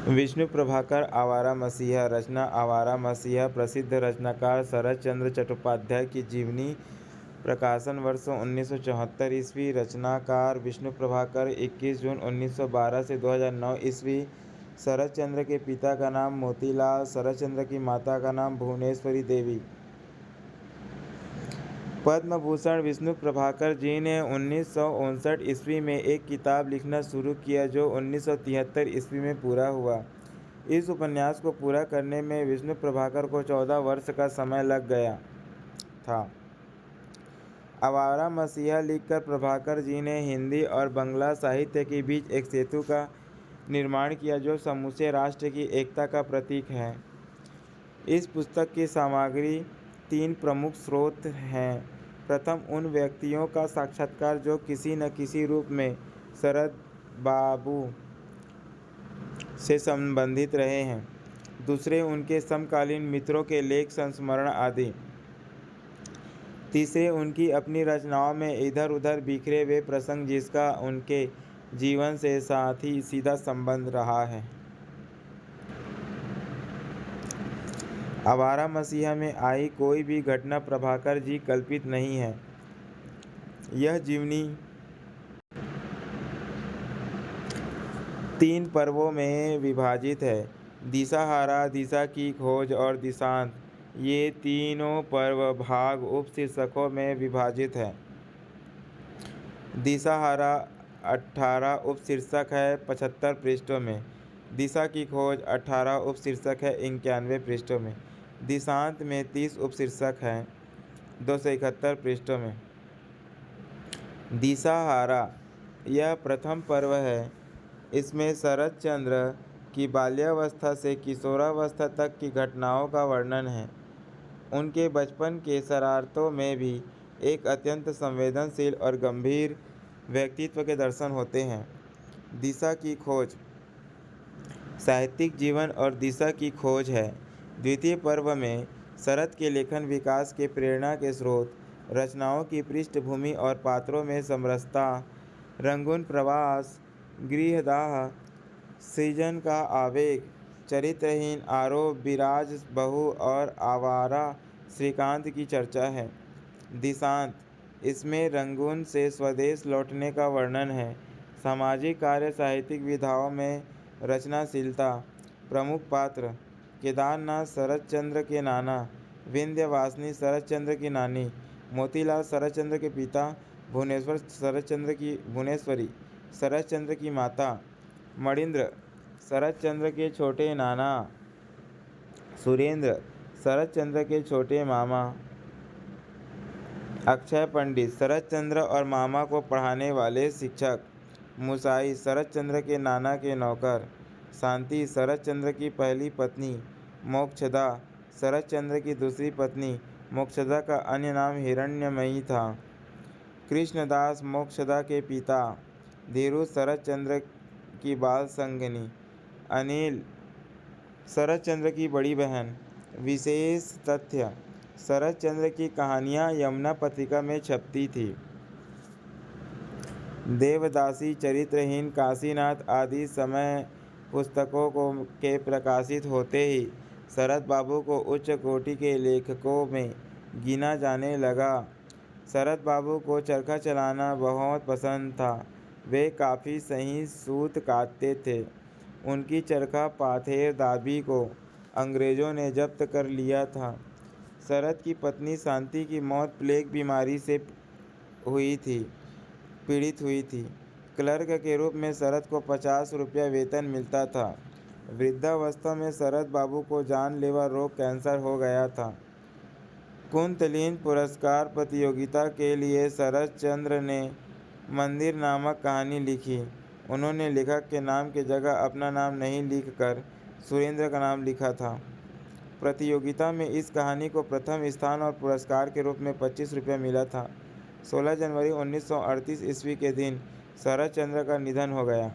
विष्णु प्रभाकर आवारा मसीहा। रचना आवारा मसीहा। प्रसिद्ध रचनाकार शरत चंद्र चट्टोपाध्याय की जीवनी। प्रकाशन वर्ष 1974 ईस्वी। रचनाकार विष्णु प्रभाकर। 21 जून 1912 से 2009 ईस्वी। शरत चंद्र के पिता का नाम मोतीलाल। शरत चंद्र की माता का नाम भुवनेश्वरी देवी। पद्म भूषण विष्णु प्रभाकर जी ने 1959 ईस्वी में एक किताब लिखना शुरू किया जो 1973 ईस्वी में पूरा हुआ। इस उपन्यास को पूरा करने में विष्णु प्रभाकर को 14 वर्ष का समय लग गया था। आवारा मसीहा लिखकर प्रभाकर जी ने हिंदी और बांग्ला साहित्य के बीच एक सेतु का निर्माण किया जो समूचे राष्ट्र की एकता का प्रतीक है। इस पुस्तक की सामग्री 3 प्रमुख स्रोत हैं। प्रथम, उन व्यक्तियों का साक्षात्कार जो किसी न किसी रूप में शरद बाबू से संबंधित रहे हैं। दूसरे, उनके समकालीन मित्रों के लेख संस्मरण आदि। तीसरे, उनकी अपनी रचनाओं में इधर उधर बिखरे हुए प्रसंग जिसका उनके जीवन से साथ ही सीधा संबंध रहा है। आवारा मसीहा में आई कोई भी घटना प्रभाकर जी कल्पित नहीं है। यह जीवनी 3 पर्वों में विभाजित है। दिशाहारा, दिशा की खोज और दिशांत। ये तीनों पर्व भाग उपशीर्षकों में विभाजित है। दिशाहारा 18 उपशीर्षक है 75 पृष्ठों में। दिशा की खोज 18 उपशीर्षक है 91 पृष्ठों में। दिशांत में 30 उपशीर्षक हैं 271 पृष्ठों में। दिशाहारा यह प्रथम पर्व है। इसमें शरत चंद्र की बाल्यावस्था से किशोरावस्था तक की घटनाओं का वर्णन है। उनके बचपन के शरारतों में भी एक अत्यंत संवेदनशील और गंभीर व्यक्तित्व के दर्शन होते हैं। दिशा की खोज साहित्यिक जीवन और दिशा की खोज है। द्वितीय पर्व में शरत के लेखन विकास के प्रेरणा के स्रोत, रचनाओं की पृष्ठभूमि और पात्रों में समरसता, रंगून प्रवास, गृहदाह, सृजन का आवेग, चरित्रहीन आरोप, विराज बहू और आवारा श्रीकांत की चर्चा है। दिशांत इसमें रंगून से स्वदेश लौटने का वर्णन है। सामाजिक कार्य, साहित्यिक विधाओं में रचनाशीलता। प्रमुख पात्र केदारनाथ शरत चंद्र के नाना, विंध्यवासिनी शरत चंद्र की नानी, मोतीलाल शरत चंद्र के पिता, भुवनेश्वरी शरत चंद्र की माता, मणिंद्र शरत चंद्र के छोटे नाना, सुरेंद्र शरत चंद्र के छोटे मामा, अक्षय पंडित शरत चंद्र और मामा को पढ़ाने वाले शिक्षक, मुसाई शरत चंद्र के नाना के नौकर, शांति शरत चंद्र की पहली पत्नी, मोक्षदा शरत चंद्र की दूसरी पत्नी। मोक्षदा का अन्य नाम हिरण्यमयी था। कृष्णदास मोक्षदा के पिता, धीरू शरत चंद्र की बाल संगिनी, अनिल शरत चंद्र की बड़ी बहन। विशेष तथ्य, शरत चंद्र की कहानियाँ यमुना पत्रिका में छपती थी। देवदासी, चरित्रहीन, काशीनाथ आदि समय पुस्तकों के प्रकाशित होते ही शरत बाबू को उच्च कोटि के लेखकों में गिना जाने लगा। शरत बाबू को चरखा चलाना बहुत पसंद था। वे काफ़ी सही सूत काटते थे। उनकी चरखा पाथेर दाबी को अंग्रेज़ों ने जब्त कर लिया था। शरत की पत्नी शांति की मौत प्लेग बीमारी से पीड़ित हुई थी। क्लर्क के रूप में शरत को 50 रुपया वेतन मिलता था। वृद्धावस्था में शरत बाबू को जानलेवा रोग कैंसर हो गया था। कुंतलीन पुरस्कार प्रतियोगिता के लिए शरत चंद्र ने मंदिर नामक कहानी लिखी। उन्होंने लेखक के नाम की जगह अपना नाम नहीं लिखकर सुरेंद्र का नाम लिखा था। प्रतियोगिता में इस कहानी को प्रथम स्थान और पुरस्कार के रूप में 25 रुपया मिला था। 16 जनवरी 1938 ईस्वी के दिन शरत चंद्र का निधन हो गया।